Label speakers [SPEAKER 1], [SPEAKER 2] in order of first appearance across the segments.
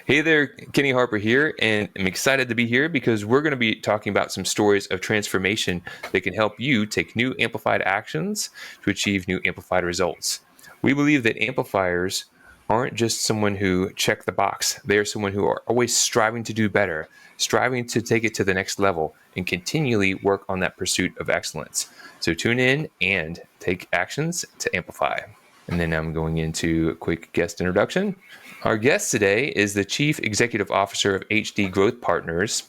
[SPEAKER 1] Hey there, Kenny Harper here, and I'm excited to be here because we're going to be talking about some stories of transformation that can help you take new amplified actions to achieve new amplified results. We believe that amplifiers aren't just someone who check the box. They are someone who are always striving to do better, striving to take it to the next level, and continually work on that pursuit of excellence. So tune in and take actions to amplify. And then I'm going into a quick guest introduction. Our guest today is the Chief Executive Officer of HD Growth Partners.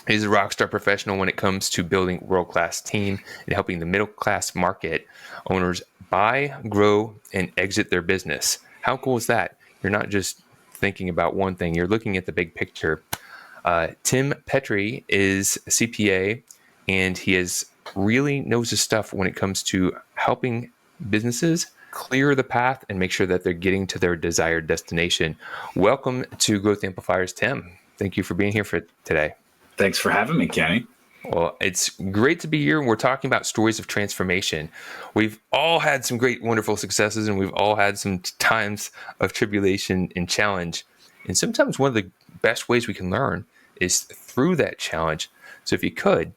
[SPEAKER 1] He's a rockstar professional when it comes to building world-class team and helping the middle-class market owners buy, grow, and exit their business. How cool is that? You're not just thinking about one thing. You're looking at the big picture. Tim Petrey is a CPA, and he really knows his stuff when it comes to helping businesses clear the path and make sure that they're getting to their desired destination. Welcome to Growth Amplifiers, Tim. Thank you for being here for today.
[SPEAKER 2] Thanks for having me, Kenny.
[SPEAKER 1] Well, it's great to be here. We're talking about stories of transformation. We've all had some great, wonderful successes, and we've all had some times of tribulation and challenge. And sometimes one of the best ways we can learn is through that challenge. So if you could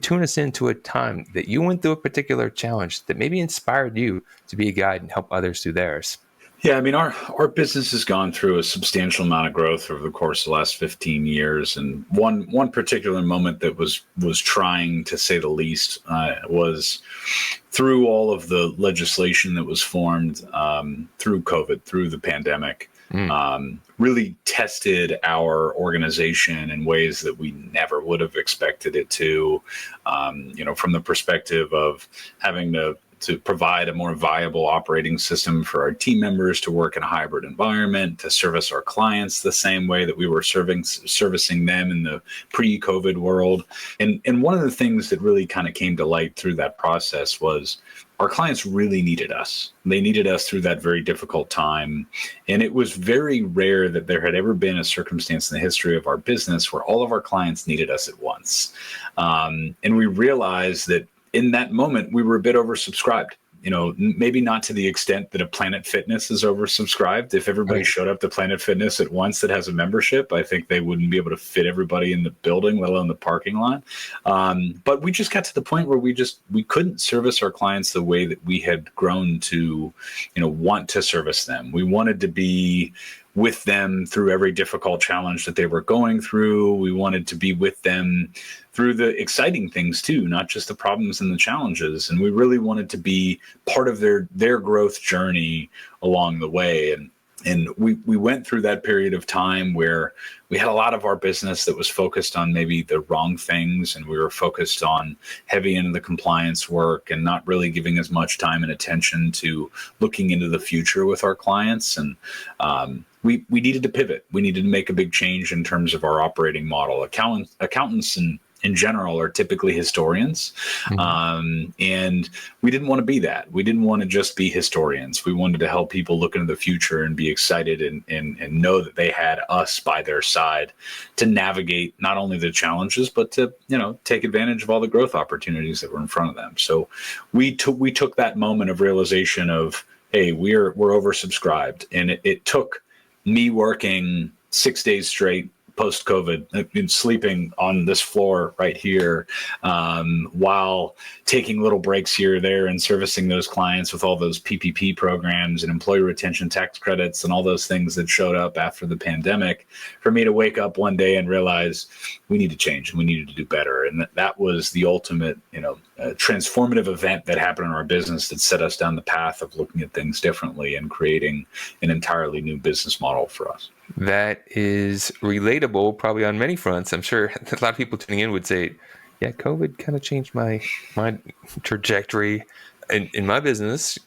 [SPEAKER 1] tune us into a time that you went through a particular challenge that maybe inspired you to be a guide and help others through theirs.
[SPEAKER 2] Yeah, I mean, our business has gone through a substantial amount of growth over the course of the last 15 years. And one particular moment that was trying, to say the least, was through all of the legislation that was formed through COVID, through the pandemic. Really tested our organization in ways that we never would have expected it to, from the perspective of having to provide a more viable operating system for our team members to work in a hybrid environment, to service our clients the same way that we were servicing them in the pre-COVID world. And one of the things that really kind of came to light through that process was our clients really needed us. They needed us through that very difficult time. And it was very rare that there had ever been a circumstance in the history of our business where all of our clients needed us at once. And we realized that in that moment, we were a bit oversubscribed. Maybe not to the extent that a Planet Fitness is oversubscribed. If everybody showed up to Planet Fitness at once that has a membership, I think they wouldn't be able to fit everybody in the building, let alone the parking lot. But we just got to the point where we couldn't service our clients the way that we had grown to, want to service them. We wanted to be with them through every difficult challenge that they were going through. We wanted to be with them through the exciting things too, not just the problems and the challenges. And we really wanted to be part of their growth journey along the way. And we went through that period of time where we had a lot of our business that was focused on maybe the wrong things, and we were focused on heavy into the compliance work and not really giving as much time and attention to looking into the future with our clients. And we needed to pivot. We needed to make a big change in terms of our operating model. Accountants in general are typically historians. And we didn't want to be that. We didn't want to just be historians. We wanted to help people look into the future and be excited and know that they had us by their side to navigate not only the challenges, but to, take advantage of all the growth opportunities that were in front of them. So we took that moment of realization of, hey, we're oversubscribed. And it took me working 6 days straight post-COVID, I've been sleeping on this floor right here while taking little breaks here or there and servicing those clients with all those PPP programs and employee retention tax credits and all those things that showed up after the pandemic, for me to wake up one day and realize we need to change and we needed to do better. And that was the ultimate, transformative event that happened in our business that set us down the path of looking at things differently and creating an entirely new business model for us.
[SPEAKER 1] That is relatable probably on many fronts. I'm sure a lot of people tuning in would say, yeah, COVID kind of changed my trajectory in my business.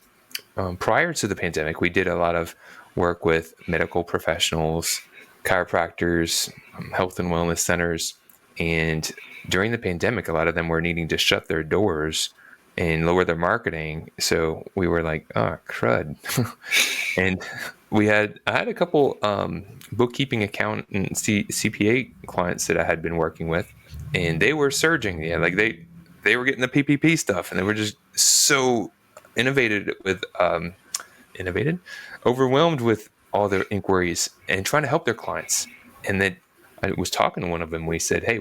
[SPEAKER 1] Prior to the pandemic, we did a lot of work with medical professionals, chiropractors, health and wellness centers. And during the pandemic, a lot of them were needing to shut their doors and lower their marketing. So we were like, oh, crud. And I had a couple bookkeeping accountant CPA clients that I had been working with, and they were surging. Yeah, like they were getting the PPP stuff, and they were just so innovated, overwhelmed with all their inquiries and trying to help their clients. And then I was talking to one of them. We said, hey,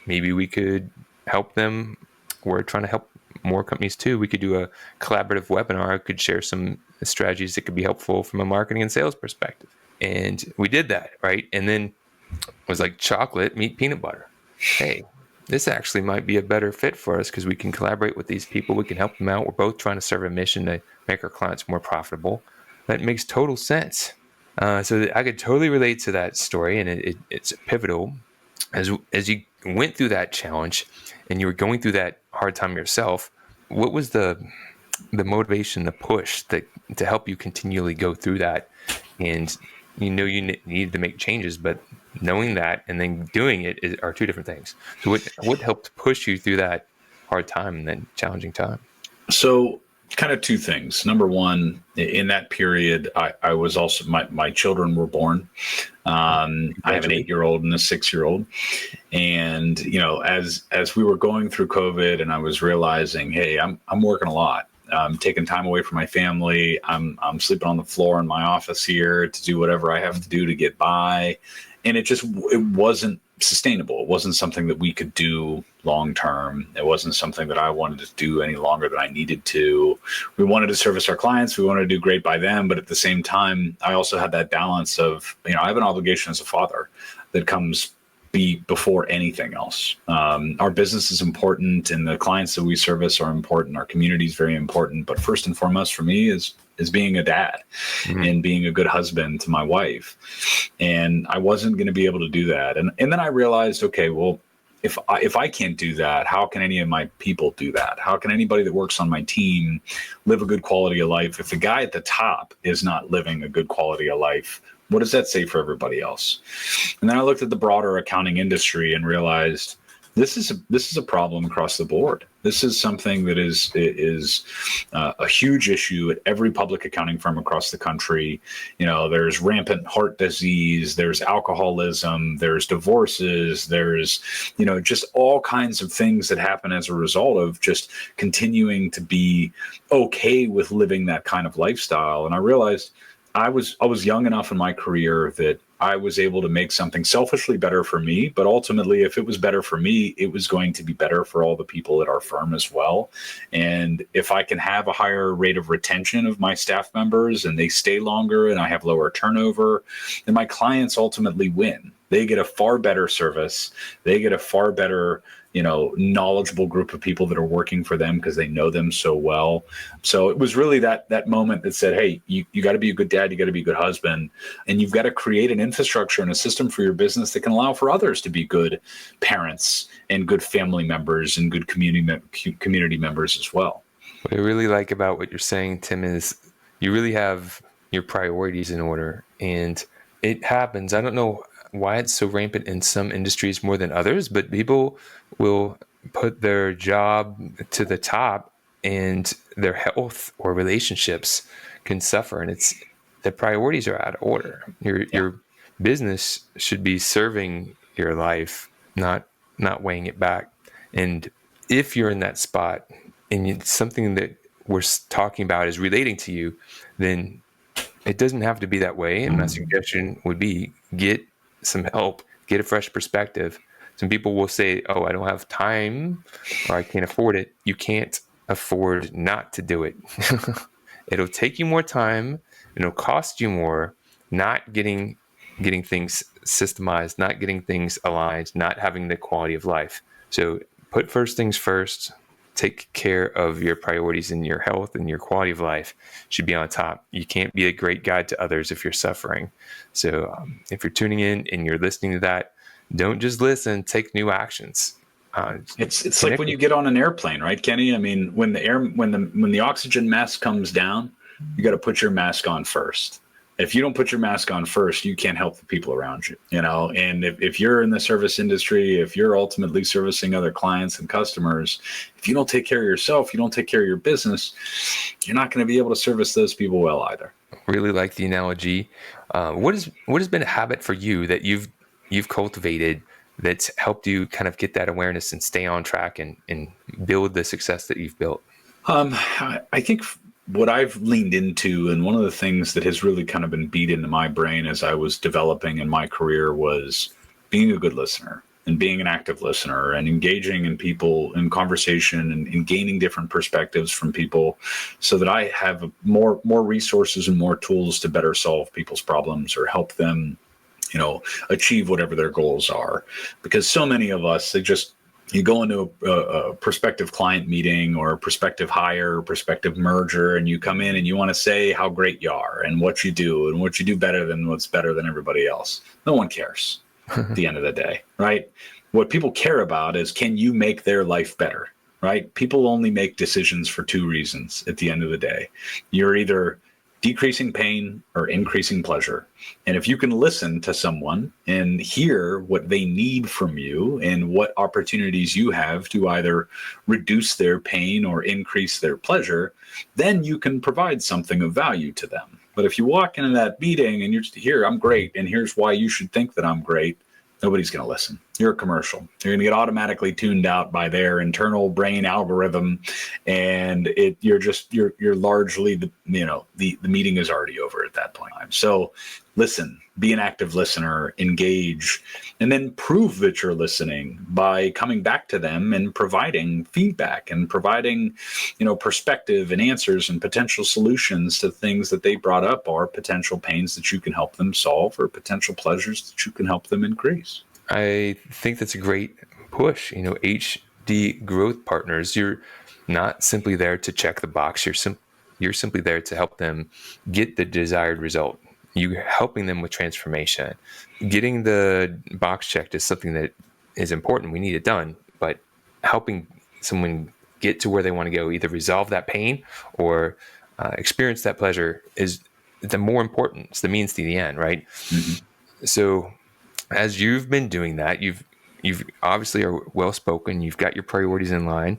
[SPEAKER 1] maybe we could help them. We're trying to help more companies too. We could do a collaborative webinar. I could share some strategies that could be helpful from a marketing and sales perspective. And we did that, right? And then it was like chocolate meet peanut butter. Hey, this actually might be a better fit for us because we can collaborate with these people. We can help them out. We're both trying to serve a mission to make our clients more profitable. That makes total sense. So I could totally relate to that story, and it's pivotal. As you went through that challenge and you were going through that hard time yourself, what was the motivation, the push to help you continually go through that? And you needed to make changes, but knowing that and then doing it are two different things. So what helped push you through that hard time and then challenging time?
[SPEAKER 2] So kind of two things. Number one, in that period, I was also, my children were born. I have an 8-year-old and a 6-year-old. And, as we were going through COVID and I was realizing, hey, I'm working a lot. I'm taking time away from my family. I'm sleeping on the floor in my office here to do whatever I have to do to get by. And it wasn't sustainable. It wasn't something that we could do long term. It wasn't something that I wanted to do any longer than I needed to. We wanted to service our clients. We wanted to do great by them. But at the same time, I also had that balance of, I have an obligation as a father that comes before anything else. Our business is important and the clients that we service are important. Our community is very important. But first and foremost for me is being a dad and being a good husband to my wife. And I wasn't going to be able to do that. And then I realized, okay, well, if I can't do that, how can any of my people do that? How can anybody that works on my team live a good quality of life? If the guy at the top is not living a good quality of life, what does that say for everybody else? And then I looked at the broader accounting industry and realized this is a problem across the board. This is something that is a huge issue at every public accounting firm across the country. There's rampant heart disease, there's alcoholism, there's divorces, there's just all kinds of things that happen as a result of just continuing to be okay with living that kind of lifestyle. And I realized I was young enough in my career that I was able to make something selfishly better for me, but ultimately, if it was better for me, it was going to be better for all the people at our firm as well. And if I can have a higher rate of retention of my staff members and they stay longer and I have lower turnover, then my clients ultimately win. They get a far better service. They get a far better, knowledgeable group of people that are working for them because they know them so well. So it was really that moment that said, hey, you got to be a good dad, you got to be a good husband, and you've got to create an infrastructure and a system for your business that can allow for others to be good parents and good family members and good community members as well.
[SPEAKER 1] What I really like about what you're saying, Tim, is you really have your priorities in order. And it happens. I don't know why it's so rampant in some industries more than others, but people will put their job to the top and their health or relationships can suffer. And the priorities are out of order. Your business should be serving your life, not weighing it back. And if you're in that spot and it's something that we're talking about is relating to you, then it doesn't have to be that way. And my suggestion would be get some help, get a fresh perspective. Some people will say, oh, I don't have time or I can't afford it. You can't afford not to do it. It'll take you more time. It'll cost you more not getting things systemized, not getting things aligned, not having the quality of life. So put first things first. Take care of your priorities, and your health and your quality of life should be on top. You can't be a great guide to others if you're suffering. So if you're tuning in and you're listening to that, don't just listen, take new actions.
[SPEAKER 2] It's like when you get on an airplane, right, Kenny? I mean, when the oxygen mask comes down, you got to put your mask on first. If you don't put your mask on first, you can't help the people around you, and if you're in the service industry, if you're ultimately servicing other clients and customers, if you don't take care of yourself, you don't take care of your business, you're not going to be able to service those people well either.
[SPEAKER 1] Really like the analogy. What has been a habit for you that you've cultivated that's helped you kind of get that awareness and stay on track and build the success that you've built?
[SPEAKER 2] I think what I've leaned into, and one of the things that has really kind of been beat into my brain as I was developing in my career, was being a good listener and being an active listener and engaging in people in conversation, and gaining different perspectives from people, so that I have more resources and more tools to better solve people's problems or help them, achieve whatever their goals are. Because so many of us, you go into a prospective client meeting or a prospective hire or prospective merger, and you come in and you want to say how great you are and what you do better than what's better than everybody else. No one cares at the end of the day, right? What people care about is, can you make their life better, right? People only make decisions for two reasons at the end of the day. You're either decreasing pain or increasing pleasure. And if you can listen to someone and hear what they need from you and what opportunities you have to either reduce their pain or increase their pleasure, then you can provide something of value to them. But if you walk into that meeting and you're just here, I'm great, and here's why you should think that I'm great, nobody's going to listen. You're a commercial. You're going to get automatically tuned out by their internal brain algorithm, and you're largely the meeting is already over at that point. So listen, be an active listener, engage, and then prove that you're listening by coming back to them and providing feedback and providing, perspective and answers and potential solutions to things that they brought up, or potential pains that you can help them solve, or potential pleasures that you can help them increase.
[SPEAKER 1] I think that's a great push. HD growth partners, you're not simply there to check the box. You're simply there to help them get the desired result. You're helping them with transformation. Getting the box checked is something that is important. We need it done. But helping someone get to where they want to go, either resolve that pain or experience that pleasure, is the more important. It's the means to the end, right? Mm-hmm. So as you've been doing that, you've obviously are well spoken. You've got your priorities in line.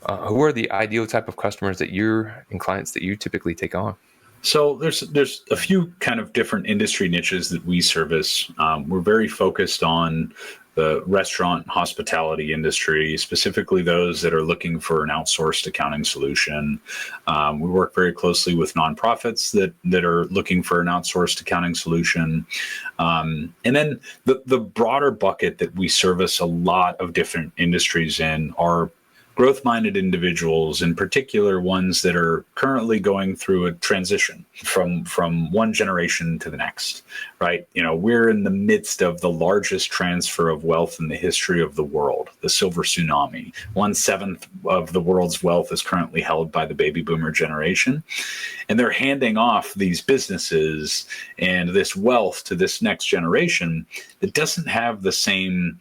[SPEAKER 1] Who are the ideal type of customers and clients that you typically take on?
[SPEAKER 2] So there's a few kind of different industry niches that we service. We're very focused on the restaurant hospitality industry, specifically those that are looking for an outsourced accounting solution. We work very closely with nonprofits that are looking for an outsourced accounting solution. And then the broader bucket that we service a lot of different industries in are growth-minded individuals, in particular ones that are currently going through a transition from one generation to the next, right? We're in the midst of the largest transfer of wealth in the history of the world, the silver tsunami. 1/7 of the world's wealth is currently held by the baby boomer generation, and they're handing off these businesses and this wealth to this next generation that doesn't have the same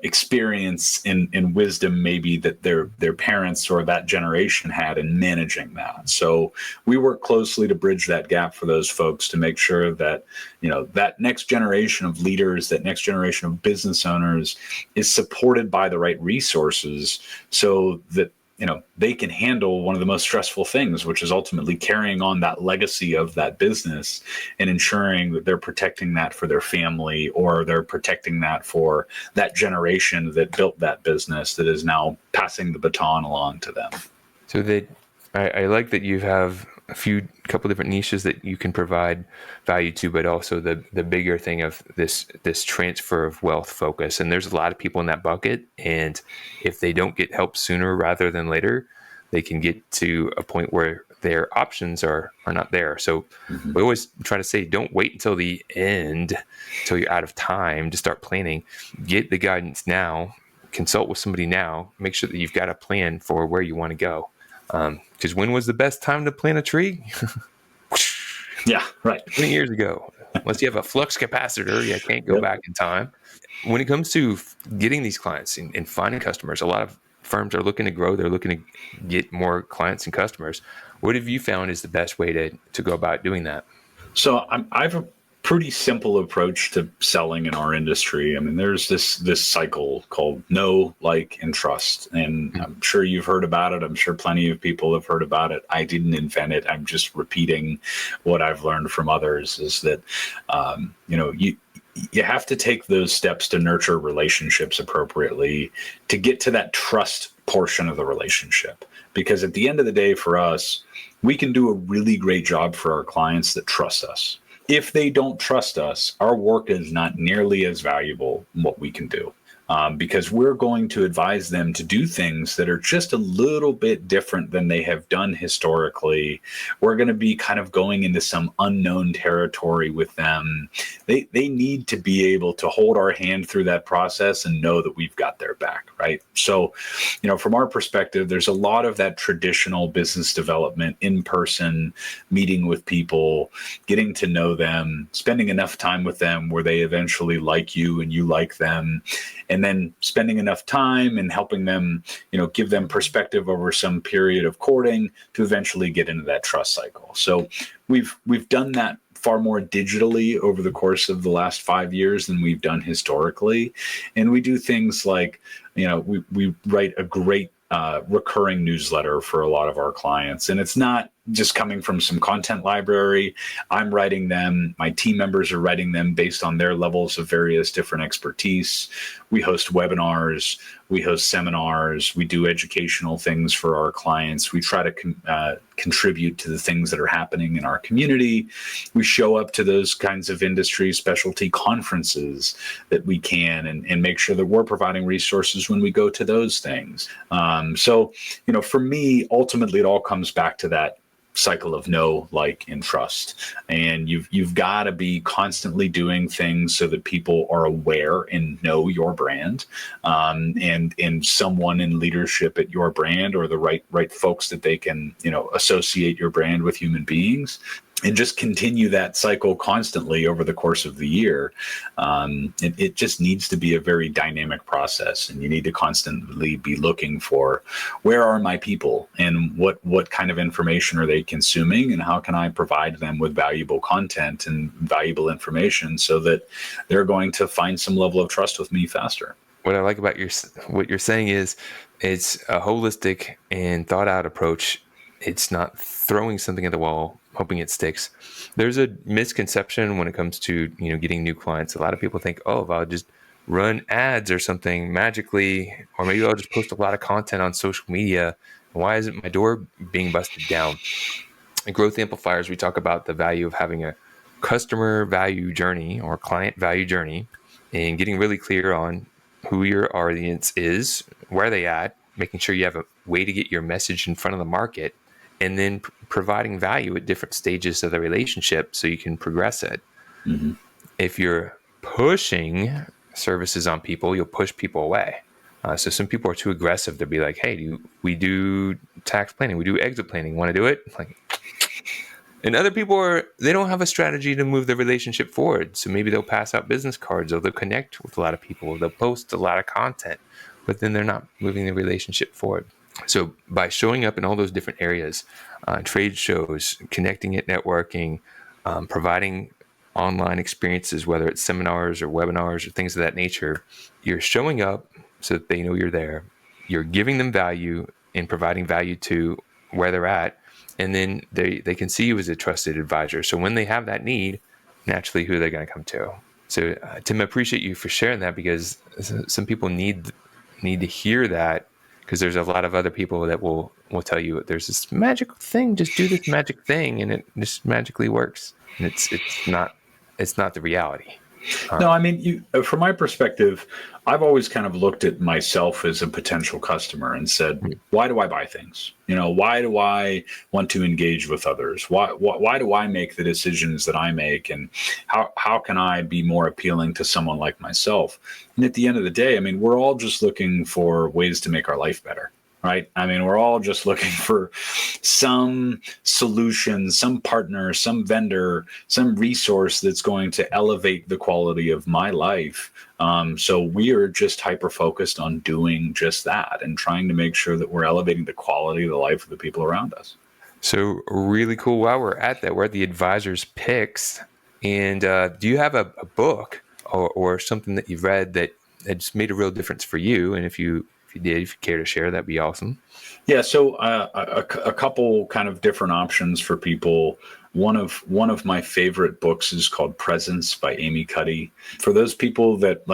[SPEAKER 2] experience and wisdom maybe that their parents or that generation had in managing that. So we work closely to bridge that gap for those folks, to make sure that, that next generation of leaders, that next generation of business owners is supported by the right resources, so that they can handle one of the most stressful things, which is ultimately carrying on that legacy of that business and ensuring that they're protecting that for their family, or they're protecting that for that generation that built that business that is now passing the baton along to them.
[SPEAKER 1] So I like that you have a couple different niches that you can provide value to, but also the bigger thing of this transfer of wealth focus. And there's a lot of people in that bucket, and if they don't get help sooner rather than later, they can get to a point where their options are not there. So we always try to say, don't wait until the end, until you're out of time to start planning. Get the guidance now, consult with somebody now, make sure that you've got a plan for where you want to go. Because when was the best time to plant a tree?
[SPEAKER 2] Yeah, right.
[SPEAKER 1] 20 years ago. Unless you have a flux capacitor, you can't go back in time. When it comes to getting these clients and finding customers, a lot of firms are looking to grow. They're looking to get more clients and customers. What have you found is the best way to go about doing that?
[SPEAKER 2] So I've a pretty simple approach to selling in our industry. I mean, there's this cycle called know, like, and trust. And I'm sure you've heard about it. I'm sure plenty of people have heard about it. I didn't invent it. I'm just repeating what I've learned from others, is that, you have to take those steps to nurture relationships appropriately to get to that trust portion of the relationship. Because at the end of the day, for us, we can do a really great job for our clients that trust us. If they don't trust us, our work is not nearly as valuable in what we can do. Because we're going to advise them to do things that are just a little bit different than they have done historically. We're going to be kind of going into some unknown territory with them. They need to be able to hold our hand through that process and know that we've got their back, right? So, from our perspective, there's a lot of that traditional business development, in-person meeting with people, getting to know them, spending enough time with them where they eventually like you and you like them, and then spending enough time and helping them, give them perspective over some period of courting to eventually get into that trust cycle. So we've done that far more digitally over the course of the last 5 years than we've done historically. And we do things like, we write a great recurring newsletter for a lot of our clients. And it's not just coming from some content library. I'm writing them. My team members are writing them based on their levels of various different expertise. We host webinars. We host seminars. We do educational things for our clients. We try to contribute to the things that are happening in our community. We show up to those kinds of industry specialty conferences that we can and make sure that we're providing resources when we go to those things. So, for me, ultimately, it all comes back to that cycle of know, like, and trust. And you've got to be constantly doing things so that people are aware and know your brand, and someone in leadership at your brand, or the right folks that they can associate your brand with human beings. And just continue that cycle constantly over the course of the year. It just needs to be a very dynamic process, and you need to constantly be looking for, where are my people, and what kind of information are they consuming, and how can I provide them with valuable content and valuable information so that they're going to find some level of trust with me faster.
[SPEAKER 1] What I like about what you're saying is it's a holistic and thought out approach. It's not throwing something at the wall, hoping it sticks. There's a misconception when it comes to, getting new clients. A lot of people think, if I'll just run ads or something magically, or maybe I'll just post a lot of content on social media, why isn't my door being busted down? In Growth Amplifiers, we talk about the value of having a customer value journey or client value journey, and getting really clear on who your audience is, where they at, making sure you have a way to get your message in front of the market, and then providing value at different stages of the relationship so you can progress it.
[SPEAKER 2] Mm-hmm.
[SPEAKER 1] If you're pushing services on people, you'll push people away. So some people are too aggressive. They'll be like, hey, we do tax planning, we do exit planning, want to do it? And other people they don't have a strategy to move the relationship forward. So maybe they'll pass out business cards, or they'll connect with a lot of people, they'll post a lot of content, but then they're not moving the relationship forward. So by showing up in all those different areas, trade shows, connecting at networking, providing online experiences, whether it's seminars or webinars or things of that nature, you're showing up so that they know you're there. You're giving them value and providing value to where they're at. And then they can see you as a trusted advisor. So when they have that need, naturally, who are they going to come to? So Tim, I appreciate you for sharing that, because some people need to hear that, because there's a lot of other people that will tell you there's this magic thing, just do this magic thing, and it just magically works. And it's not the reality.
[SPEAKER 2] No, I mean, from my perspective, I've always kind of looked at myself as a potential customer and said, why do I buy things? Why do I want to engage with others? Why do I make the decisions that I make? And how can I be more appealing to someone like myself? And at the end of the day, I mean, we're all just looking for ways to make our life better. Right? I mean, we're all just looking for some solution, some partner, some vendor, some resource that's going to elevate the quality of my life. So we are just hyper-focused on doing just that and trying to make sure that we're elevating the quality of the life of the people around us.
[SPEAKER 1] So really cool. While we're at that, we're at the advisor's picks. And do you have a book or something that you've read that just made a real difference for you? And if you care to share, that'd be awesome.
[SPEAKER 2] Yeah, so a couple kind of different options for people. One of my favorite books is called Presence by Amy Cuddy. For those people that,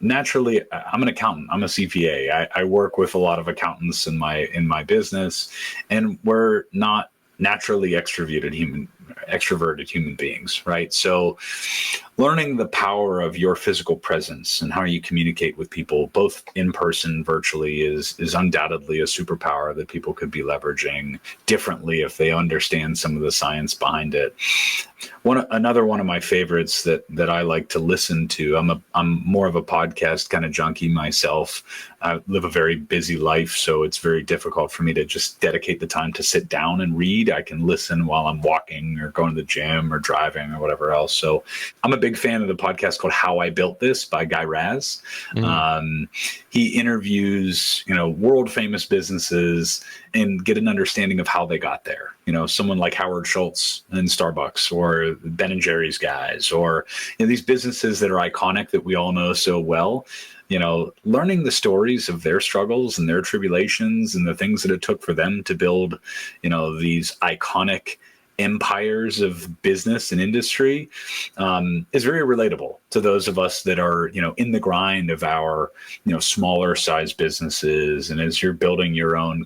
[SPEAKER 2] naturally, I'm an accountant, I'm a CPA. I work with a lot of accountants in my business, and we're not naturally extroverted human beings, right? So learning the power of your physical presence and how you communicate with people, both in person, virtually, is undoubtedly a superpower that people could be leveraging differently if they understand some of the science behind it. Another one of my favorites that I like to listen to. I'm more of a podcast kind of junkie myself. I live a very busy life, so it's very difficult for me to just dedicate the time to sit down and read. I can listen while I'm walking or going to the gym or driving or whatever else. So I'm a big fan of the podcast called How I Built This by Guy Raz. He interviews, world famous businesses and get an understanding of how they got there. Someone like Howard Schultz in Starbucks, or Ben and Jerry's guys, or these businesses that are iconic that we all know so well. Learning the stories of their struggles and their tribulations and the things that it took for them to build, these iconic empires of business and industry is very relatable to those of us that are, in the grind of our, smaller size businesses. And as you're building your own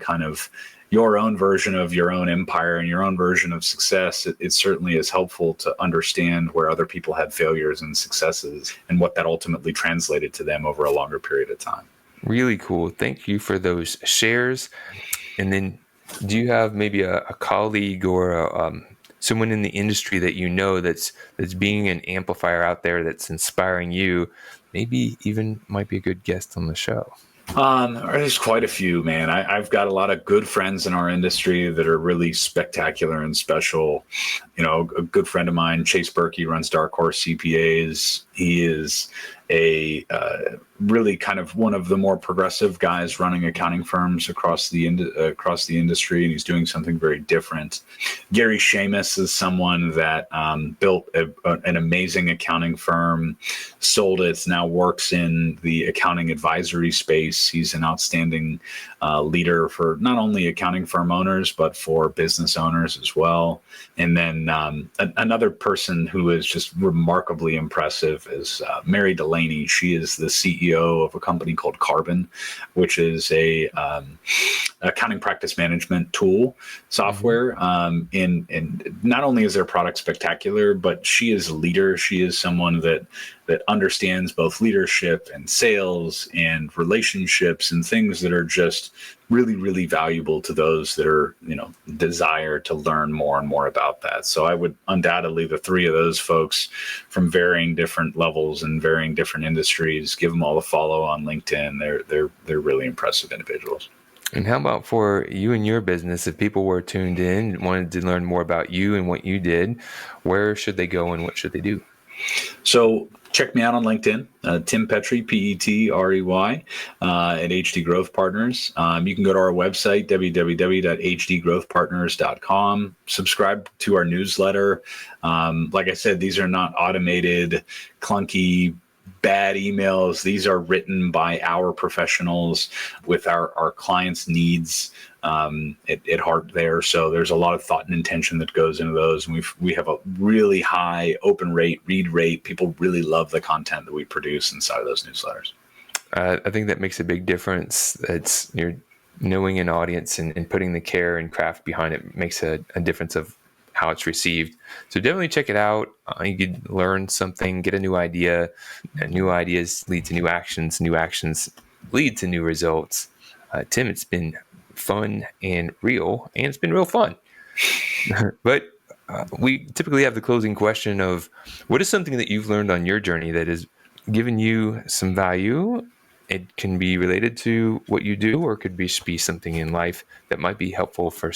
[SPEAKER 2] version of your own empire and your own version of success, it certainly is helpful to understand where other people had failures and successes and what that ultimately translated to them over a longer period of time.
[SPEAKER 1] Really cool. Thank you for those shares. And then do you have maybe a colleague or someone in the industry that that's being an amplifier out there that's inspiring you, maybe even might be a good guest on the show?
[SPEAKER 2] There's quite a few, man. I've got a lot of good friends in our industry that are really spectacular and special. A good friend of mine, Chase Berkey, runs Dark Horse CPAs. He is a really kind of one of the more progressive guys running accounting firms across the industry, and he's doing something very different. Gary Seamus is someone that built an amazing accounting firm, sold it, now works in the accounting advisory space. He's an outstanding leader for not only accounting firm owners, but for business owners as well. And then another person who is just remarkably impressive is Mary Delaney. She is the CEO of a company called Carbon, which is a accounting practice management tool software. And not only is their product spectacular, but she is a leader. She is someone that understands both leadership and sales and relationships and things that are just really, really valuable to those that are, desire to learn more and more about that. So I would undoubtedly, the three of those folks from varying different levels and varying different industries, give them all a follow on LinkedIn. They're really impressive individuals.
[SPEAKER 1] And how about for you and your business? If people were tuned in and wanted to learn more about you and what you did, where should they go and what should they do?
[SPEAKER 2] So check me out on LinkedIn, Tim Petrey, Petrey, at HD Growth Partners. You can go to our website, www.hdgrowthpartners.com. Subscribe to our newsletter. Like I said, these are not automated, clunky, bad emails. These are written by our professionals with our clients' needs at heart there. So there's a lot of thought and intention that goes into those. And we have a really high open rate, read rate. People really love the content that we produce inside of those newsletters.
[SPEAKER 1] I think that makes a big difference. You're knowing an audience and putting the care and craft behind it makes a difference of how it's received. So definitely check it out. You could learn something, get a new idea. New ideas lead to new actions lead to new results. Tim, it's been fun and real, and it's been real fun. But we typically have the closing question of, what is something that you've learned on your journey that has given you some value? It can be related to what you do, or it could be something in life that might be helpful for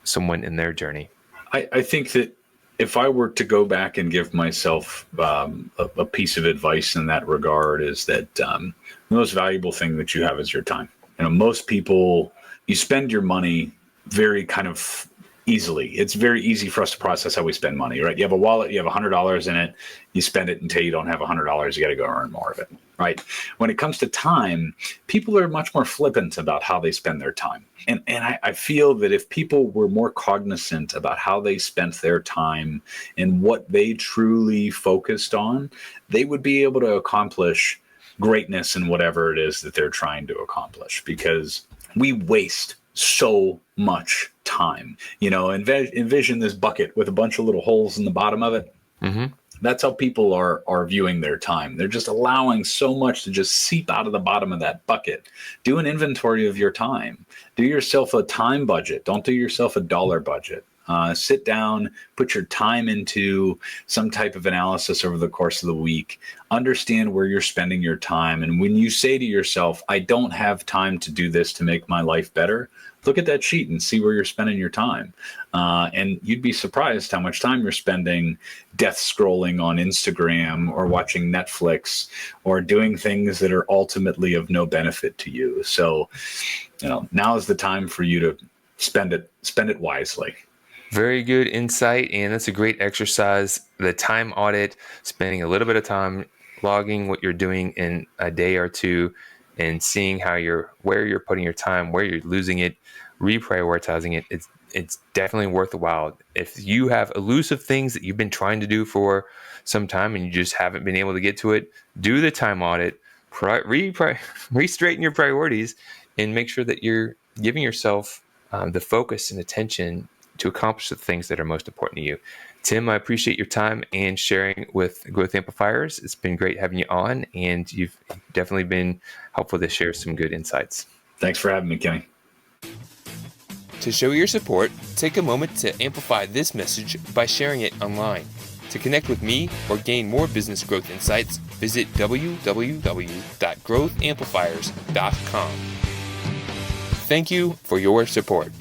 [SPEAKER 1] someone in their journey.
[SPEAKER 2] I think that if I were to go back and give myself a piece of advice in that regard, is that the most valuable thing that you have is your time. Most people, you spend your money very kind of easily. It's very easy for us to process how we spend money, right? You have a wallet, you have $100 in it, you spend it until you don't have $100, you got to go earn more of it, right? When it comes to time, people are much more flippant about how they spend their time. And I feel that if people were more cognizant about how they spent their time and what they truly focused on, they would be able to accomplish greatness in whatever it is that they're trying to accomplish, because we waste so much time. Envision this bucket with a bunch of little holes in the bottom of it.
[SPEAKER 1] Mm-hmm.
[SPEAKER 2] That's how people are viewing their time. They're just allowing so much to just seep out of the bottom of that bucket. Do an inventory of your time. Do yourself a time budget. Don't do yourself a dollar budget. Sit down, put your time into some type of analysis over the course of the week. Understand where you're spending your time. And when you say to yourself, I don't have time to do this to make my life better, look at that sheet and see where you're spending your time. And you'd be surprised how much time you're spending death scrolling on Instagram or watching Netflix or doing things that are ultimately of no benefit to you. So, now is the time for you to spend it wisely.
[SPEAKER 1] Very good insight, and that's a great exercise. The time audit, spending a little bit of time logging what you're doing in a day or two and seeing where you're putting your time, where you're losing it, reprioritizing it. It's definitely worthwhile. If you have elusive things that you've been trying to do for some time and you just haven't been able to get to it, do the time audit, re-straighten your priorities, and make sure that you're giving yourself the focus and attention to accomplish the things that are most important to you. Tim, I appreciate your time and sharing with Growth Amplifiers. It's been great having you on, and you've definitely been helpful to share some good insights.
[SPEAKER 2] Thanks for having me, Kenny.
[SPEAKER 1] To show your support, take a moment to amplify this message by sharing it online. To connect with me or gain more business growth insights, visit www.growthamplifiers.com. Thank you for your support.